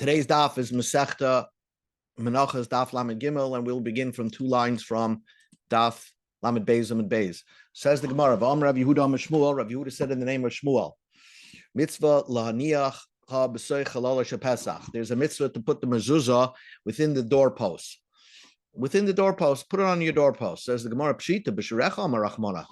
Today's daf is Masechta Menachos Daf Lamed Gimel, and we'll begin from 2 lines from Daf Lamed Beis Lamed Beis. Says the Gemara, V'am Rav Yehuda Shmuel. Rav Yehuda said in the name of Shmuel, Mitzvah lahaniach ha b'soich halal shepesach. There's a mitzvah to put the mezuzah within the doorpost. Within the doorpost, put it on your doorpost. Says the Gemara, Pshita b'sherecha marachmana.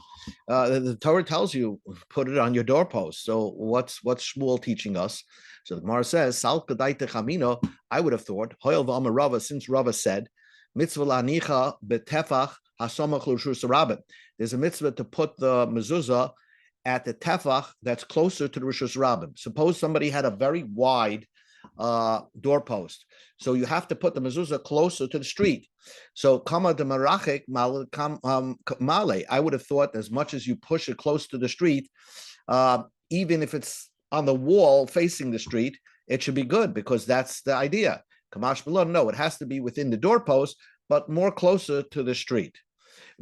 The Torah tells you put it on your doorpost. So what's Shmuel teaching us? So the Gemara says, Sal kadaita chamino. I would have thought, Hoyel v'amar Rava, since Rava said, mitzvah lanicha betefach hasamach l'rshus rabbin. There's a mitzvah to put the mezuzah at the tefach that's closer to the rishus rabbin. Suppose somebody had a very wide doorpost, so you have to put the mezuzah closer to the street. So kama de marachik male. I would have thought as much as you push it close to the street, even if it's on the wall facing the street, it should be good because that's the idea. Kamash Malon, no, it has to be within the doorpost, but more closer to the street.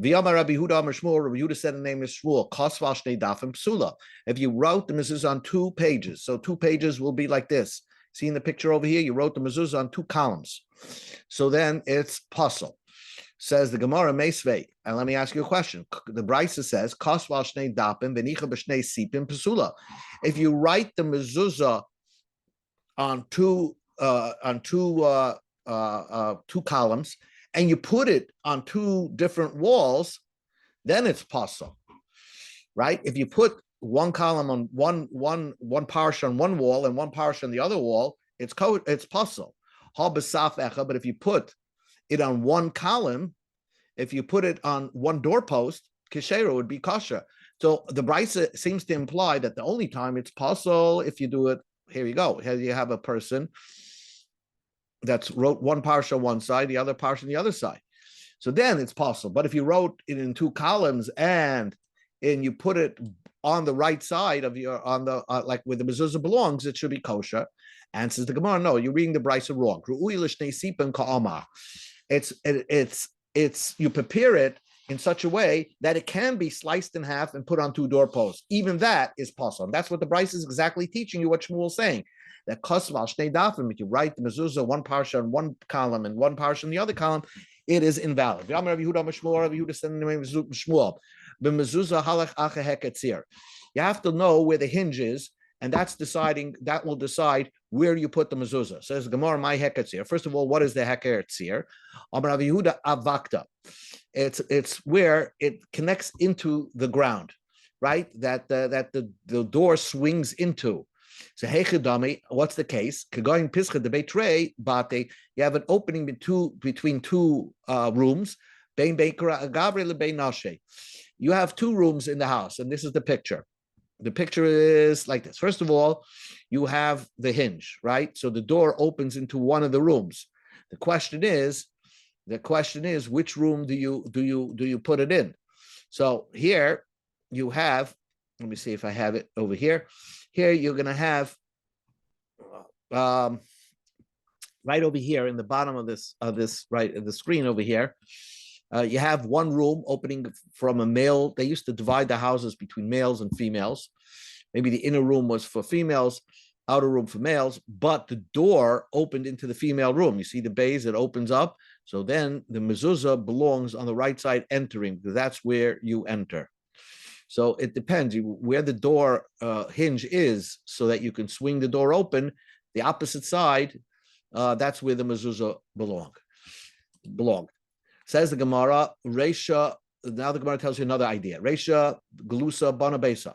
V'yamar Rabbi Yehuda Amar Shmuel. Rabbi Yehuda said the name is Shmuel. Kosval shnei dafim psula. If you wrote the mezuzah on 2 pages, so 2 pages will be like this. See in the picture over here, you wrote the mezuzah on 2 columns. So then it's puzzle. Says the Gemara Meisvei. And let me ask you a question. The Brisa says, Kosval shnei dapim v'nicha b'shnei sipim psula. If you write the mezuzah on two columns and you put it on 2 different walls, then it's puzzle, right? If you put one column on one parsha on one wall and one parsha on the other wall, it's puzzle. But if you put it on 1 column, if you put it on 1 doorpost, keshera would be kosher. So the Brisa seems to imply that the only time it's puzzle if you do it. Here you go. Here you have a person that's wrote 1 parsha on one side, the other parsha on the other side. So then it's possible. But if you wrote it in 2 columns and you put it on the right side of your like where the mezuzah belongs, it should be kosher. Answers the Gemara, no, you're reading the Brisa wrong. It's you prepare it in such a way that it can be sliced in half and put on 2 doorposts. Even that is possible. That's what the Brisa is exactly teaching you. What Shmuel is saying. That kosval shnei dafim, if you write the mezuzah 1 parsha on 1 column and 1 parsha on the other column, it is invalid. You have to know where the hinge is, and that will decide where you put the mezuzah. Says Gemara, my heketzir. First of all, what is the heketzir? Amar Yehuda avakta. It's where it connects into the ground, right? That the door swings into. So hechidami, what's the case? Kagoyin pischa de betray bate. You have an opening between two rooms. Bein beikra agavre lebein nashe. You have 2 rooms in the house, and this is the picture. The picture is like this. First of all, you have the hinge, right? So the door opens into one of the rooms. The question is, which room do you put it in? So here you have. Let me see if I have it over here. Here you're going to have right over here in the bottom of this right of the screen over here. You have 1 room opening from a male. They used to divide the houses between males and females. Maybe the inner room was for females, outer room for males, but the door opened into the female room. You see the bays, it opens up. So then the mezuzah belongs on the right side entering, because that's where you enter. So it depends where the door hinge is so that you can swing the door open. The opposite side, that's where the mezuzah belonged. Says the Gemara, Reisha, now the Gemara tells you another idea. Reisha, Galusa, Banabesa.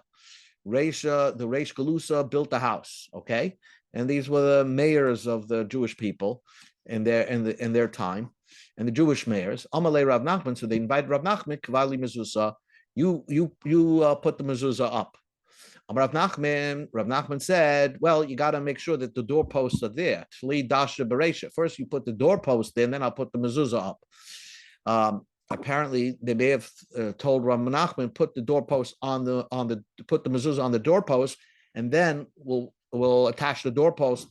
Reisha, the Reish Galusa built a house, okay? And these were the mayors of the Jewish people in their time, and the Jewish mayors. Amalei Rav Nachman, so they invited Rav Nachman, Kavali Mezuzah. You put the mezuzah up. Rav Nachman said, well, you got to make sure that the doorposts are there. First, you put the doorpost there, and then I'll put the mezuzah up. Apparently, they may have told Rav Nachman put the doorpost put the mezuzah on the doorpost, and then we'll attach the doorpost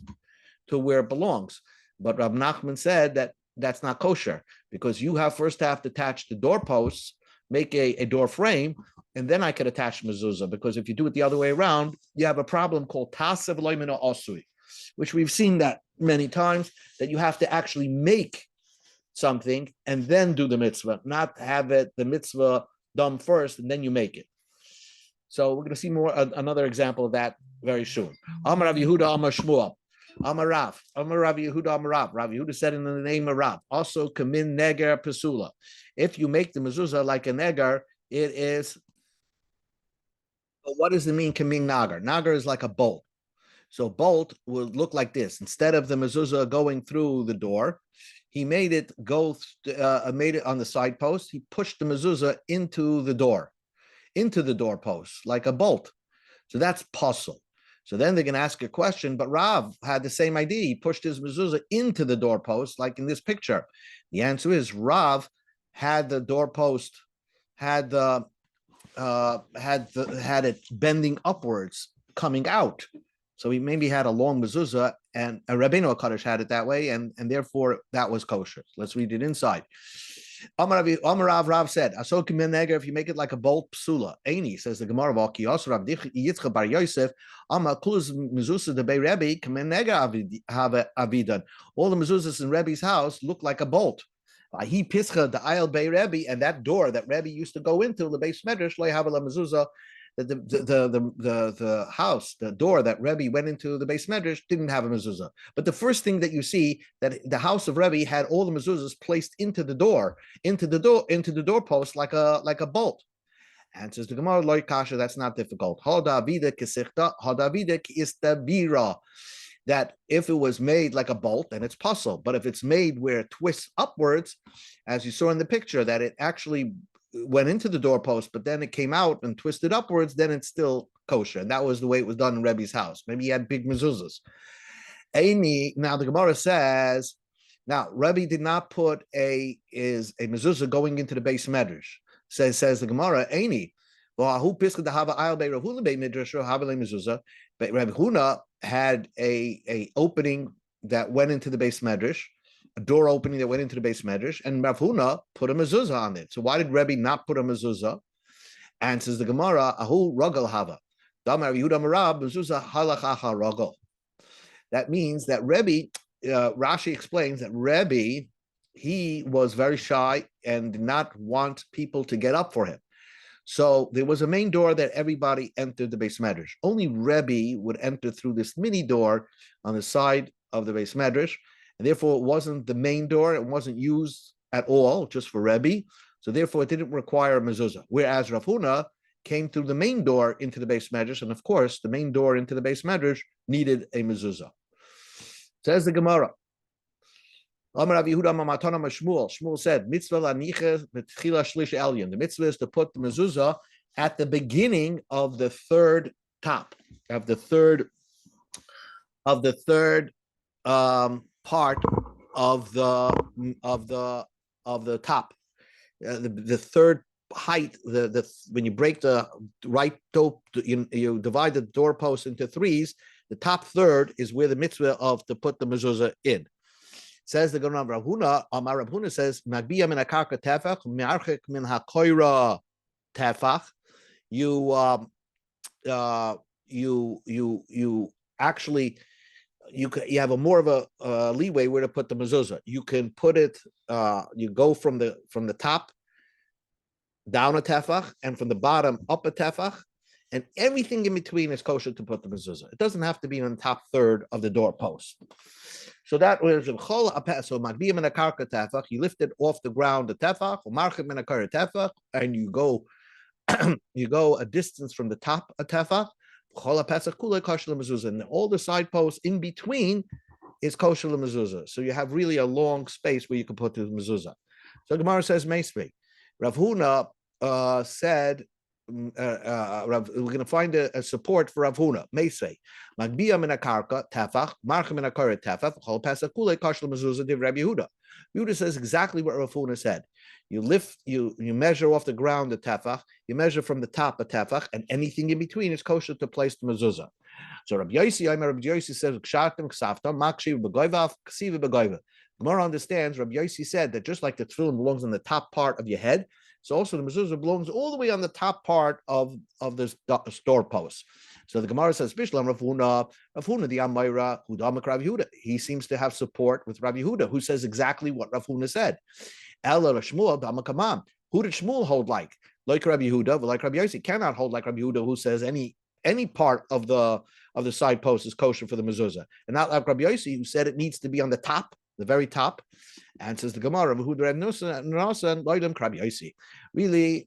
to where it belongs. But Rav Nachman said that that's not kosher because you first have to attach the doorposts, make a door frame, and then I could attach mezuzah, because if you do it the other way around, you have a problem called tasev loymina osui, which we've seen that many times that you have to actually make something and then do the mitzvah, not have it the mitzvah done first and then you make it. So we're going to see more another example of that very soon. Amar Rav Yehuda Amar Shmuel Amar Rav Yehuda Amar Rav. Rav Yehuda said in the name of Rav, also kamin neger pesula. If you make the mezuzah like a neger, it is. What does it mean kamin nagar? Nagar is like a bolt. So bolt would look like this. Instead of the mezuzah going through the door, he made it go. Made it on the side post. He pushed the mezuzah into the door like a bolt. So that's puzzle. So then they're going to ask a question, but Rav had the same idea. He pushed his mezuzah into the doorpost, like in this picture. The answer is Rav had the doorpost, had it bending upwards, coming out. So he maybe had a long mezuzah, and a Rabbeinu HaKadosh had it that way, and therefore that was kosher. Let's read it inside. Amar Rav said, if you make it like a bolt psula, Aini, says the Gemara, Rav Yitzchak bar Yosef, Amar kluz mezuzah de Bei Rebbe, avidan. All the mezuzahs in Rebbe's house look like a bolt. He pischa the aisle Bei Rebbe, and that door that Rebbe used to go into the base medrash lo have a mezuzah. The house, the door that Rebbe went into the base medrash didn't have a mezuzah. But the first thing that you see, that the house of Rebbe had all the mezuzahs placed into the doorpost like a bolt. And says the Gemara, Loi Kasha, that's not difficult. That if it was made like a bolt, then it's puzzle. But if it's made where it twists upwards, as you saw in the picture, that it actually went into the doorpost, but then it came out and twisted upwards, then it's still kosher. And that was the way it was done in Rebbe's house. Maybe he had big mezuzahs. Now the Gemara says, now Rebbe did not put a mezuzah going into the base medrash. Says the Gemara, Eini, but Rebbe Huna had a opening that went into the base medrash, a door opening that went into the base medrash, and Rav Huna put a mezuzah on it. So why did Rebbe not put a mezuzah? And says the Gemara, Ahu Ragal Hava. Damar Yehuda Marab mezuzah halachacha Ragal. That means that Rebbe, Rashi explains that Rebbe, he was very shy and did not want people to get up for him. So there was a main door that everybody entered the base medrash. Only Rebbe would enter through this mini door on the side of the base medrash. And therefore, it wasn't the main door. It wasn't used at all, just for Rebbe. So therefore, it didn't require a mezuzah. Whereas Rav Huna came through the main door into the base medrash. And of course, the main door into the base medrash needed a mezuzah. Says the Gemara. Shmuel said, mitzvah laniche v'tchila shlish elyon. The mitzvah is to put the mezuzah at the beginning of the third top, of the third part of the top, the third height. When you break the right dope, you divide the doorpost into threes. The top third is where the mitzvah of to put the mezuzah in. Says the Gemara, Rav Huna. Rav Huna says, "Magbiya min hakarka tefach, mi'archik min hakoira tefach." You actually you have a more of a leeway where to put the mezuzah. You can put it. You go from the top down a tefach, and from the bottom up a tefach, and everything in between is kosher to put the mezuzah. It doesn't have to be on the top third of the doorpost. So that was so magbiyim in a karka tefach. You lift it off the ground the tefach, or marchim in a karka tefach, and you go a distance from the top a tefach. And all the side posts in between is kosher mezuzah. So you have really a long space where you can put the mezuzah. So Gemara says Meisvei. Rav Huna said. We're going to find a support for Rav Huna. Meisvei. Magbiya min hakarka tefach, marchim min hakara tefach, chol pesach kulei kosher mezuzah div Rabbi Yehuda. Yehuda says exactly what Rav Huna said. You measure off the ground the tefach, you measure from the top a tefach, and anything in between is kosher to place the mezuzah. So Rabbi Yossi says, Kshartim ksaftam makshiv begoivav ksiv begoivav. Gemara understands. Rabbi Yossi said that just like the tefillin belongs on the top part of your head, So also the mezuzah belongs all the way on the top part of this store post. So the Gemara says, Bishlam Rav Huna the Amayra, Hudamak Rav Yehuda. He seems to have support with Rav Yehuda, who says exactly what Rav Huna said. Ela Shmuel Damakamam. Who did Shmuel hold like? Like Rabbi Yehuda, but like Rabbi Yossi cannot hold like Rabbi Yehuda, who says any part of the side post is kosher for the mezuzah, and not like Rabbi Yossi, who said it needs to be on the top, the very top. And says the Gemara, really,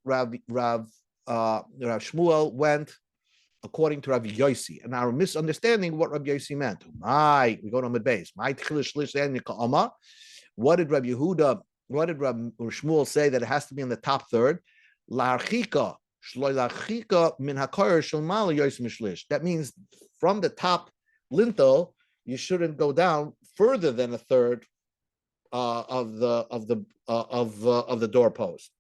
Rav Shmuel went according to Rabbi Yossi, and our misunderstanding what Rabbi Yossi meant. We go to Amud Beis. What did Rabbi Yehuda? What did Rabbi Shmuel say that it has to be in the top third? That means from the top lintel, you shouldn't go down further than a third of the doorpost.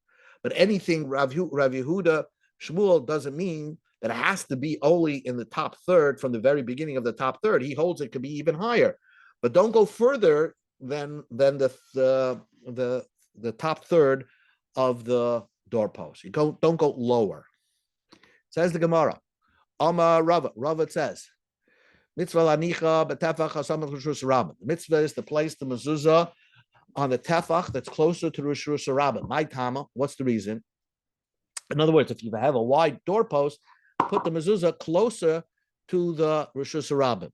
But anything Rav Yehuda Shmuel doesn't mean that it has to be only in the top third from the very beginning of the top third. He holds it could be even higher, but don't go further than the top third of the doorpost. Don't go lower. Says the Gemara. Amar Rava. Rava says, Mitzvah lanicha b'tefach hasamach rishus rabban. The mitzvah is to place the mezuzah on the tefach that's closer to rishus rabban. My tama. What's the reason? In other words, if you have a wide doorpost, put the mezuzah closer to the rishus rabban,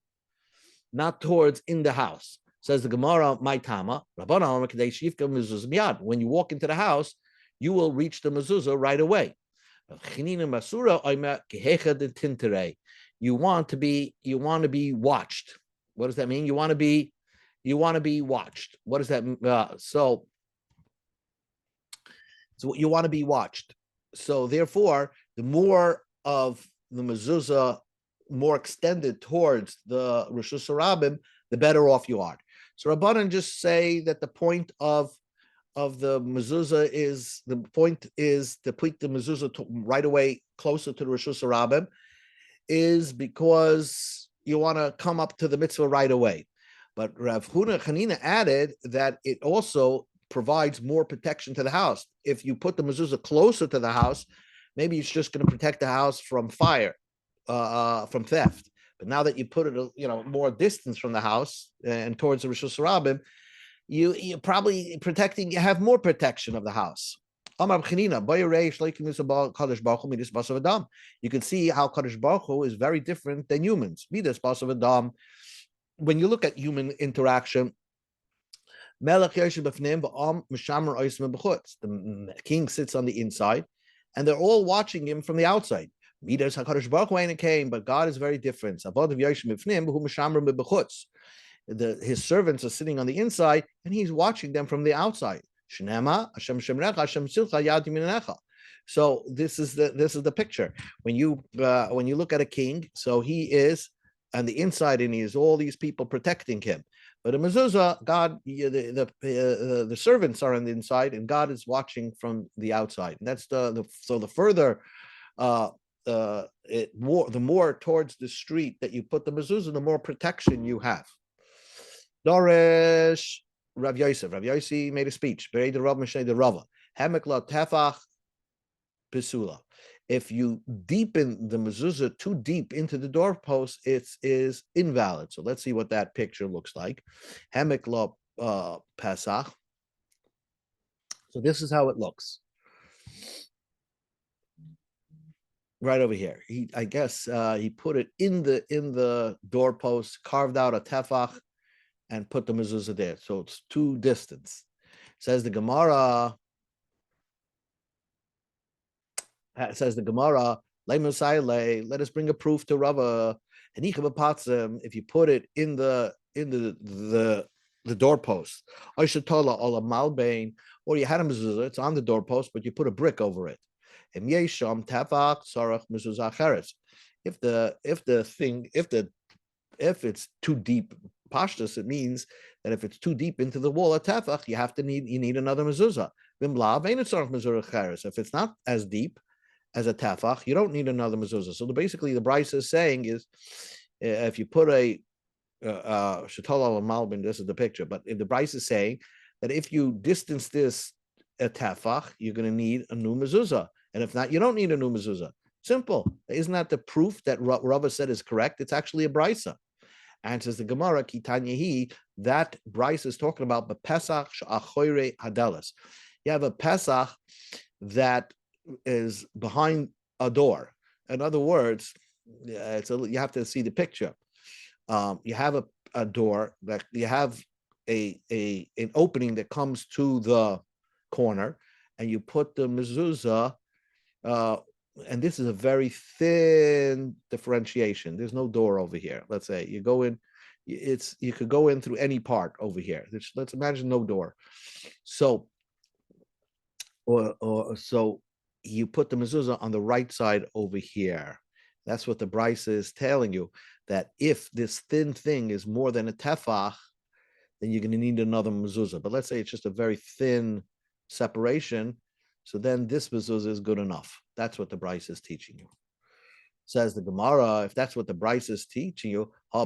not towards in the house. Says the Gemara, my tama. When you walk into the house, you will reach the mezuzah right away. You want to be watched. What does that mean? You want to be watched. What does that mean? So you want to be watched. So therefore, the more of the mezuzah more extended towards the Rishus Harabim, the better off you are. So Rabbanan just say that the point of the mezuzah is to put the mezuzah right away closer to the Rishus Harabim is because you want to come up to the mitzvah right away. But Rav Huna Chanina added that it also provides more protection to the house. If you put the mezuzah closer to the house, maybe it's just going to protect the house from fire, from theft. But now that you put it, more distance from the house and towards the Rishus Harabim, you're probably protecting. You have more protection of the house. You can see how Kadosh Baruch Hu is very different than humans. When you look at human interaction, the king sits on the inside, and they're all watching him from the outside. His but God is very different. His servants are sitting on the inside, and he's watching them from the outside. So this is the picture. When you look at a king, so he is on the inside, and he has all these people protecting him. But in mezuzah, God, the servants are on the inside, and God is watching from the outside. And that's the further the more towards the street that you put the mezuzah, the more protection you have. Doresh Rav Yosef. Rav Yossi made a speech. If you deepen the mezuzah too deep into the doorpost, it is invalid. So let's see what that picture looks like. Hemek lo Pesach. So this is how it looks. Right over here. He put it in the doorpost, carved out a tefach, and put the mezuzah there. So it's too distant. Says the Gemara, let us bring a proof to Rava. If you put it in the doorpost, or you had a mezuzah, it's on the doorpost, but you put a brick over it. If it's too deep pashtus, it means that if it's too deep into the wall of tefach, you need another mezuzah. If it's not as deep as a tefach, you don't need another mezuzah. So basically, the Bryce is saying is, if you put a shetol al malbin, this is the picture. But if the Bryce is saying that if you distance this a tefach, you're going to need a new mezuzah. And if not, you don't need a new mezuzah. Simple. Isn't that the proof that Rava said is correct? It's actually a brisa. And says the Gemara, Kitanyehi, that brisa is talking about the Pesach Sha'achoire Hadelas. You have a Pesach that is behind a door. In other words, you have to see the picture. You have a door that you have an opening that comes to the corner, and you put the mezuzah. And this is a very thin differentiation. There's no door over here. Let's say you go in, you could go in through any part over here. Let's imagine no door. So, so you put the mezuzah on the right side over here. That's what the brisa is telling you, that if this thin thing is more than a tefach, then you're going to need another mezuzah. But let's say it's just a very thin separation, so then this mezuzah is good enough. That's what the brisa is teaching you. Says the Gemara, if that's what the brisa is teaching you, so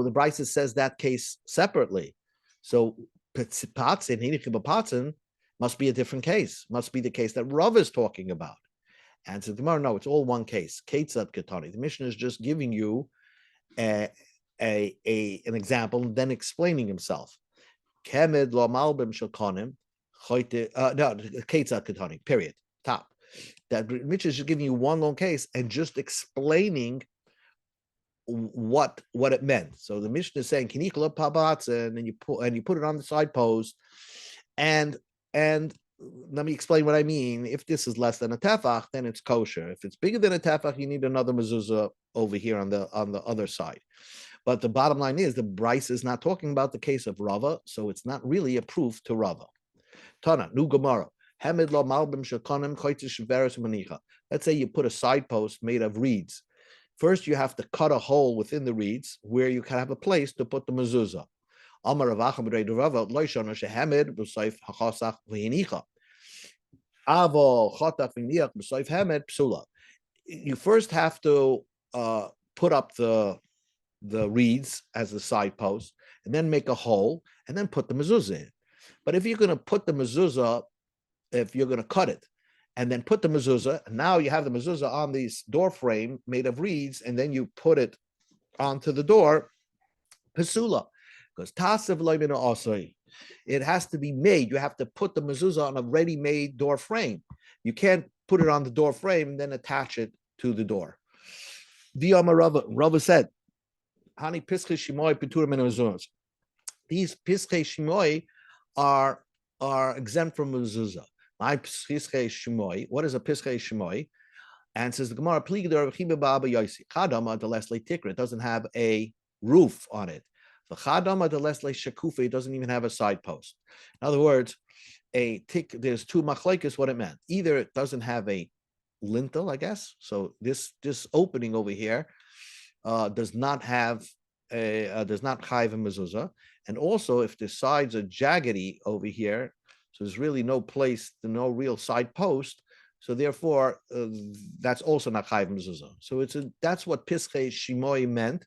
the brisa says that case separately. So patzin must be a different case. Must be the case that Rav is talking about. And so the Gemara, no, it's all one case. Ketzad Ketani. The Mishnah is just giving you an example and then explaining himself. Kemed lo malbim shalkonim. No, Ketzad Ketani. Period. Top. That Mishnah is just giving you one long case and just explaining what it meant. So the Mishnah is saying kinikla pabatzin, and you put it on the side post, and let me explain what I mean. If this is less than a tefach, then it's kosher. If it's bigger than a tefach, you need another mezuzah over here on the other side. But the bottom line is the brisa is not talking about the case of Rava, so it's not really a proof to Rava. Tana, new Gemara. Let's say you put a side post made of reeds. First, you have to cut a hole within the reeds where you can have a place to put the mezuzah. You first have to put up the reeds as a side post, and then make a hole, and then put the mezuzah in. But if you're going to put the mezuzah, if you're going to cut it, and then put the mezuzah, and now you have the mezuzah on this door frame made of reeds, and then you put it onto the door, pesula. Because tasav loymina asay, it has to be made. You have to put the mezuzah on a ready-made door frame. You can't put it on the door frame and then attach it to the door. Rava said, "Hani pischei shimoi piturim min mezuzah." These pischei shimoi are exempt from mezuzah. My pischei shimoi. What is a pischei shimoi? And says the Gemara, it doesn't have a roof on it. It doesn't even have a side post. In other words, there's two machlekes what it meant. Either it doesn't have a lintel, I guess. So this opening over here does not chayv a mezuzah, and also if the sides are jaggedy over here, so there's really no place, no real side post. So therefore, that's also not chayv mezuzah. So that's what pischei shimoi meant.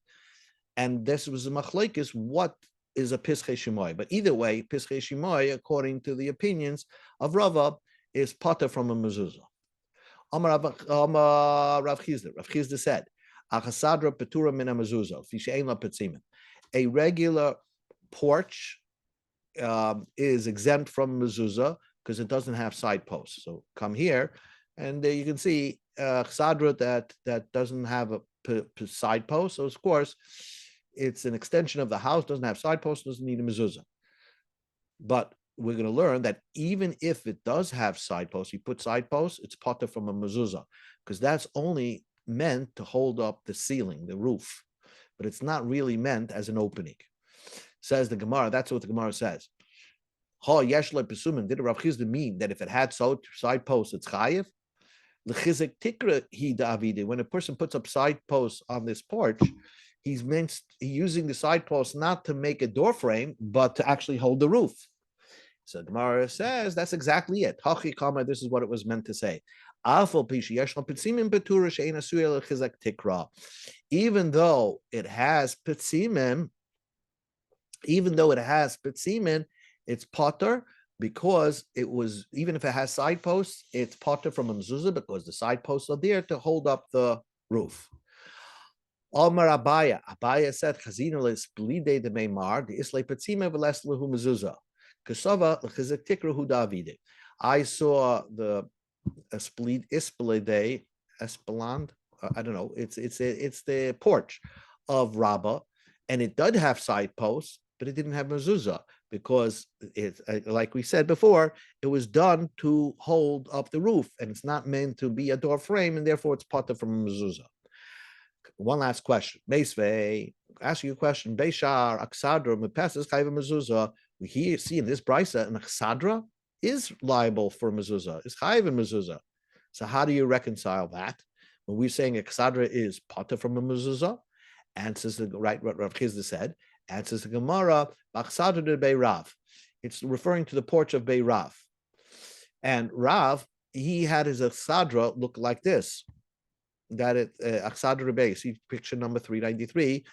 And this was a machlekes, what is a pischei shimoi? But either way, pischei shimoi, according to the opinions of Rava, is pater from a mezuzah. Rav Chizda. Rav Chizda said, "Achasadra petura min mezuzah, fishein la petzimin." A regular porch is exempt from mezuzah because it doesn't have side posts. So come here, and you can see chsadra that doesn't have a side post. So of course, it's an extension of the house, doesn't have side posts, doesn't need a mezuzah. But we're going to learn that even if it does have side posts, you put side posts, it's pater from a mezuzah, because that's only meant to hold up the ceiling, the roof. But it's not really meant as an opening. Says the Gemara, that's what the Gemara says. Did Rav Chizda mean that if it had side posts, it's chayiv? When a person puts up side posts on this porch, he's using the side posts not to make a door frame, but to actually hold the roof. So the Gemara says that's exactly it. Hachi kama, this is what it was meant to say. Even though it has pitzimin, it's potter because it was, even if it has side posts, it's potter from a mezuzah because the side posts are there to hold up the roof. Omar Abaya said, Chazina lesplide de meimar, the isle petzime veles lehu mezuzah. Kesava lechizik tikra hu Davide. I saw the split isplide, espeland, I don't know, it's the porch of Rabbah, and it did have side posts, but it didn't have mezuzah because it, like we said before, it was done to hold up the roof, and it's not meant to be a door frame, and therefore it's potter from a mezuzah. One last question. Meisvei, ask you a question. Beishar, Aksadra, Mepesses, Chayva mezuzah. We see in this brisa, an Aksadra is liable for mezuzah, is Chayva mezuzah. So how do you reconcile that? When we're saying Aksadra is potter from a mezuzah, answers the right what Rav Chizda said, answers the Gemara, Aksadra de Bei Rav. It's referring to the porch of Bei Rav. And Rav, he had his Aksadra look like this. That it Aksadra base, see picture number 393.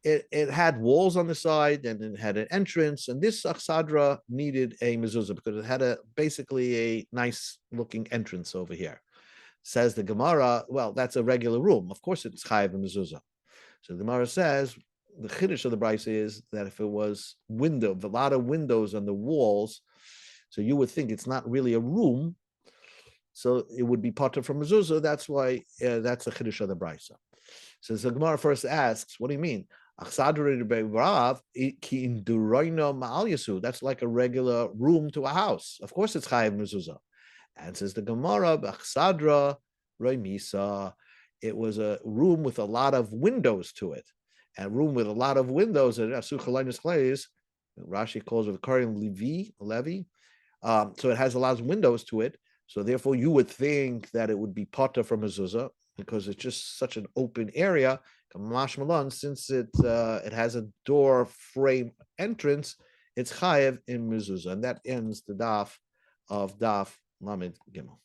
It had walls on the side and it had an entrance, and this Aksadra needed a mezuzah because it had basically a nice looking entrance over here. Says the Gemara, well, that's a regular room. Of course it's chayav and mezuzah. So the Gemara says the chiddush of the brisa is that if it was a lot of windows on the walls, so you would think it's not really a room. So it would be potter from mezuzah. That's why that's a chiddush of the brisa. So the Gemara first asks, what do you mean? That's like a regular room to a house. Of course, it's chayav mezuzah. And says the Gemara, it was a room with a lot of windows to it. And a room with a lot of windows, Rashi calls it Karim Levi. So it has a lot of windows to it. So therefore, you would think that it would be potter from mezuzah because it's just such an open area. Since it has a door frame entrance, it's chayev in mezuzah, and that ends the daf of Daf Lamed Gimel.